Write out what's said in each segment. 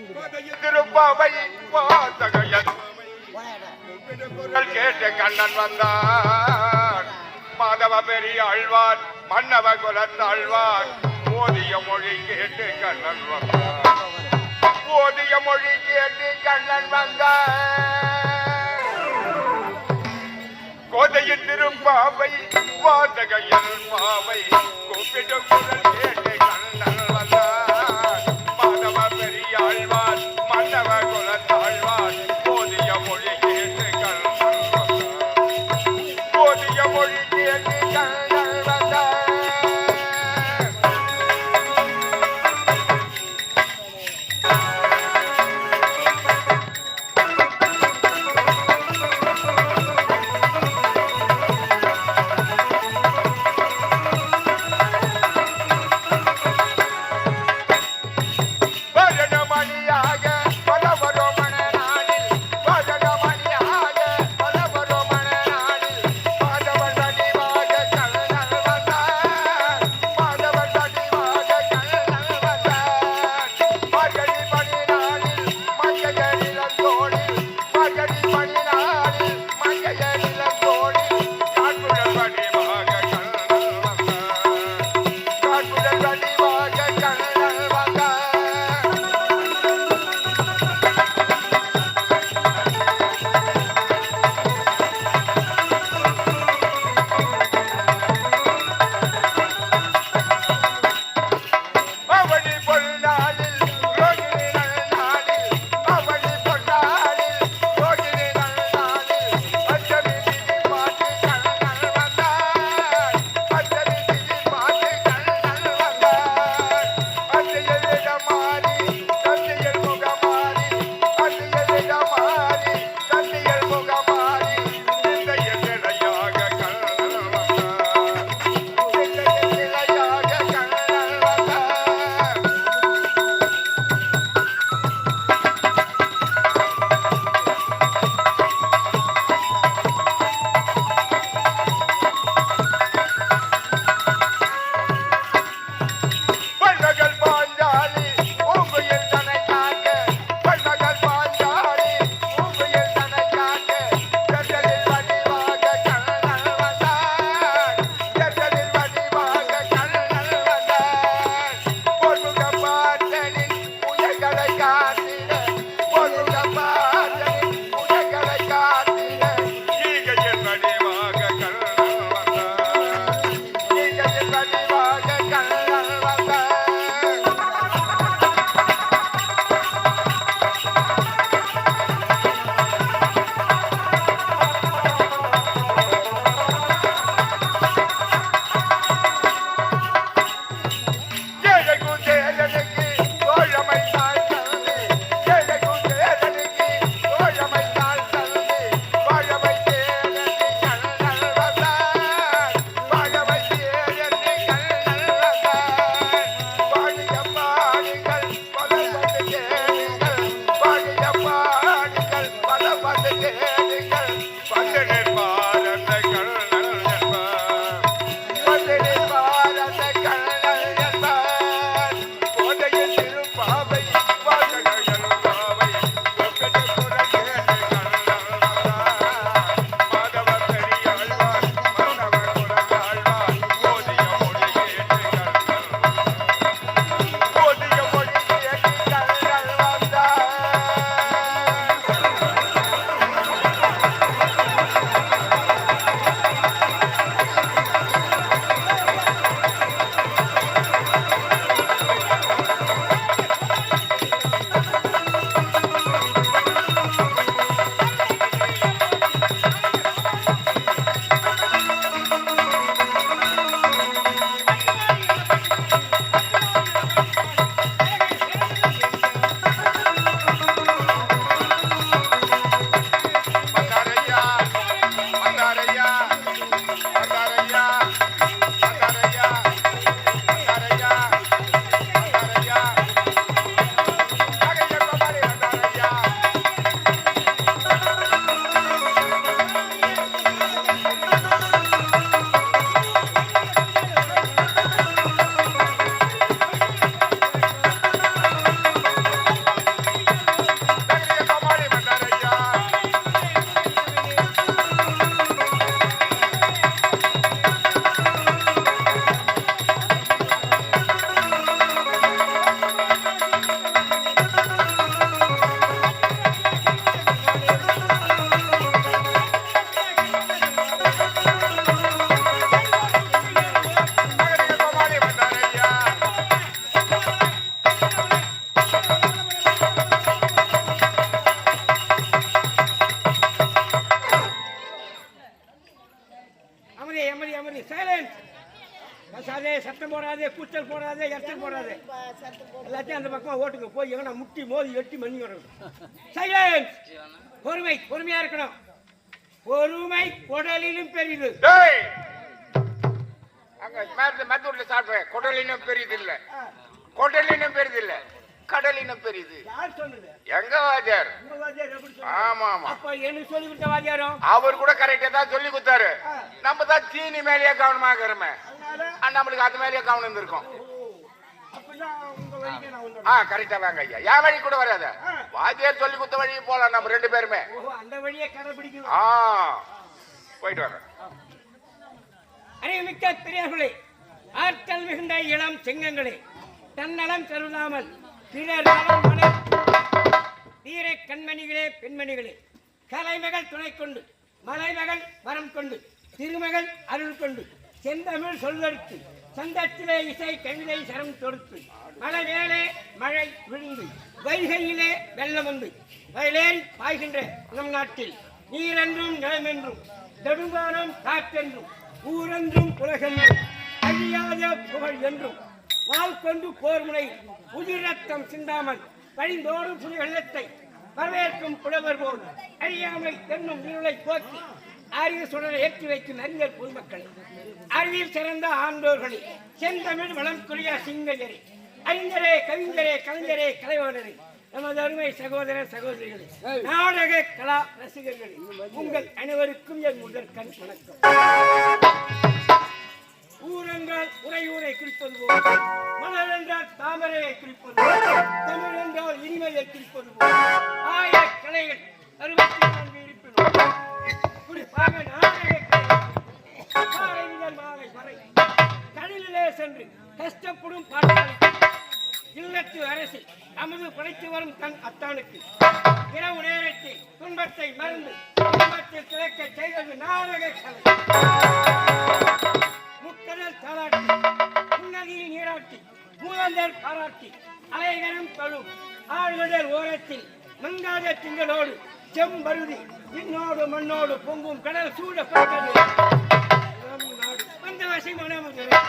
திருப்பாவை வாசகையன் கேட்டு கண்ணன் வந்தான். மாதவ பெரிய ஆழ்வார் மன்னவ குலத்தாழ்வார் ஓதிய மொழி கேட்டு கண்ணன் வந்தான். ஓதிய மொழி கேட்டு கண்ணன் வந்தான். கோதையின் திருப்பாவை வாசகையன் பாவை கூப்பிட்டு குரல் கேட்டு கண்ணன் வந்தான். மாதவ பெரிய ஆழ்வார் மன்னவ குலத்தாழ்வார் ஓதிய மொழி கேட்டு கண்ணன் வந்தான். ஓதிய மொழி கேட்டு கண்ணன் வந்தான். சத்தம் போடாதே, கூச்சல் போடாதே, எச்சல் போடாதே. எல்லாத்தையும் அந்த பக்கம் ஓட்டுங்க. போய் எவனா முட்டி மோதி வெட்டி மண்ணி வரணும். சைலன்ஸ். பொறுமை, பொறுமையா இருக்கணும். பொறுமை குடலிலும் பெரிது. அங்க மத்தூர்ல சாப்பிடுவேன். குடலினும் பெரிது இல்ல, குடலினும் பெரிது இல்ல, கடலினும் பெரிது. யார் சொன்னது? எங்க வாத்தியார்? ஆமா ஆமா. அப்ப எனக்கு சொல்லி கொடுத்த வாத்தியாரும் அவர் கூட கரெக்டா தான் சொல்லி கொடுத்தாரு. நம்ம தான் தீனி மேலேயே கவனமா இருக்கிறோமே, நம்மளுக்கு அது மேலேயே கவனம் இருந்திருக்கும். கரெக்டா வாங்க ஐயா. என் வழி கூட வராத, வாத்தியார் சொல்லி கொடுத்த வழி போலாம் நம்ம ரெண்டு பேருமே. அந்த வழியை கடைபிடிக்கணும். போயிட்டு வாங்க. அறிவுமிக்க பெரியவர்களே, ஆற்றல் மிகுந்த இளம் சிங்கங்களே, தன்னலம் கருதாமல் பிறர் வீர கண்மணிகளே, பெண்மணிகளே, கலைமகள் துணை கொண்டு, மலைமகள் வரம் கொண்டு, திருமகள் அருள் கொண்டு, செந்தமிழ் சொல்வெடுத்து, சந்தத்திலே இசை கவிதை சரம் தொடுத்து, மலை மேலே மழை விழுந்து, வைகையிலே வெள்ளம் வந்து, வயலேறி பாய்கின்ற நம் நாட்டில் நீரென்றும் நிலமென்றும், நெடுங்கானம் காற்றென்றும், ஊரென்றும் உலகென்றும், அழியாத புகழ் என்றும், வாள் கொண்டு போர் முனை உயிர் ரத்தம் சிந்தாமல் வழிந்தோடும் புலி வெள்ளத்தை வரவேற்கும் புலவர் போல் அறியாமை என்னும் இருளை போக்கி அறிவு சுடரை ஏற்றி வைக்கும் அறிஞர் பொதுமக்களை, அறிவில் சிறந்த ஆண்டோர்களே, செந்தமிழ் வளம்குரிய சிங்கஜரே, அறிஞரே, கவிஞரே, கலைஞரே, கலைவாணரே, நமது அருமை சகோதர சகோதரிகளே, நாடக கலா ரசிகர்களே, உங்கள் அனைவருக்கும் என் முதற்கண் வணக்கம். ஊரென்றால் உரையூரை குறிப்பது போல், மலர் என்றால் தாமரையை குறிப்பது போல், தமிழ் என்றால் இனிமையை குறிப்பது போல், ஆய கலைகள் 64 இருப்பினும் குறிப்பாக நாடக கலை முதல் மாலை வரை கடலிலே சென்று கஷ்டப்படும் பாட்டாளி இல்லத்து அரசு அமுது படைத்து வரும் தன் அத்தானுக்கு இரவு நேரத்தில் துன்பத்தை மறந்து துன்பத்தில் கிழக்க செய்வது நாடக கலை. முக்கடல் தாளாட்டி, முன்னதியில் நீராட்டி, மூலந்தர் பாராட்டி, அலைகரம் தொழும் ஆழ்கடல் ஓரத்தில் மங்காத திங்களோடு செம்பருதி விண்ணோடு மண்ணோடு பொங்கும் கடல் சூட பட்டது நாடு வந்த வசை மனமுதலே.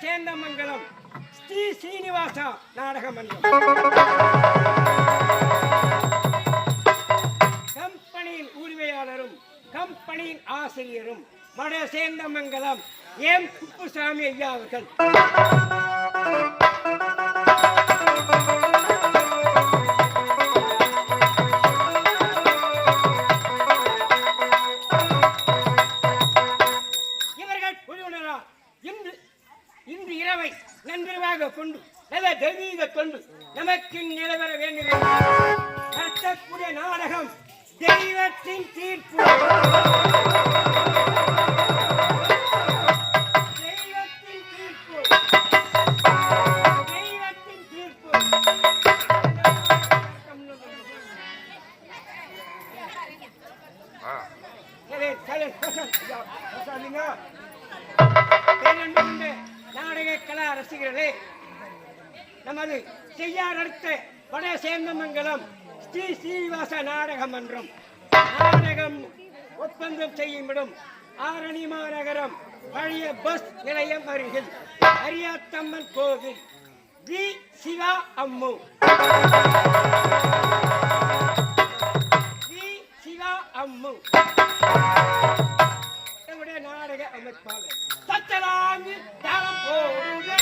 சேந்தமங்கலம் ஸ்ரீ சீனிவாசா நாடக மன்றம் கம்பெனியின் உரிமையாளரும் கம்பெனியின் ஆசிரியரும் வட சேந்தமங்கலம் எம் குப்புசாமி ஐயா அவர்கள். இன்று இரவை நன்றிவாக கொண்டு நல்ல தெய்வீக கொண்டு நமக்கு நிலவர வேண்டும் நடத்தக்கூடிய நாடகம் தெய்வத்தின் தீர்ப்பு. தெய்வத்தின் தீர்ப்பு பேரன்புமிக்க நாடக கலா ரசிகர்களே, நமது செய்யார் அடுத்த வட சேந்தமங்கலம் ஸ்ரீ ஸ்ரீனிவாச நாடக மன்றம் நாடகம் ஒப்பந்தம் செய்யும் இடம் ஆரணி மாநகரம் பழைய பஸ் நிலையம் அருகில் அரியாத்தம்மன் கோவில் வி சிவா அம்மு அம்மு நாடக அமைப்பாளர் தச்சலாங்கு தாளம் போடுங்க.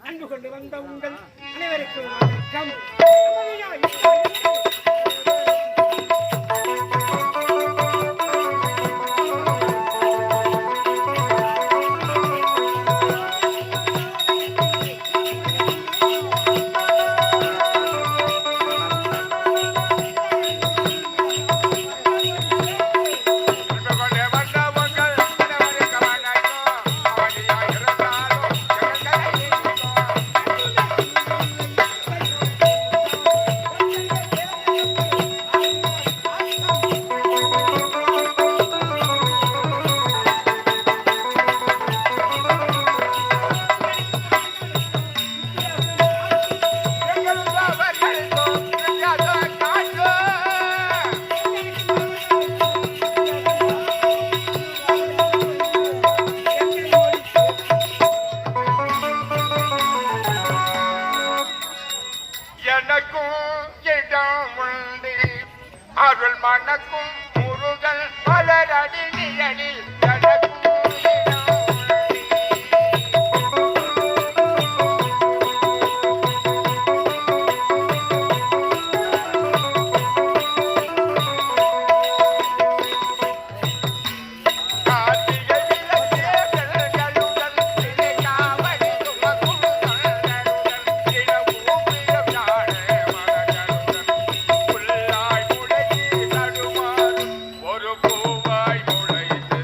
அன்பு கொண்டு வந்த உங்கள் அனைவருக்கும் வணக்கம். அருள் மணக்கும் முருகன் மலரடி நிழலில் ஒரு பூவாய் முளைத்து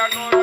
எண்ணூறு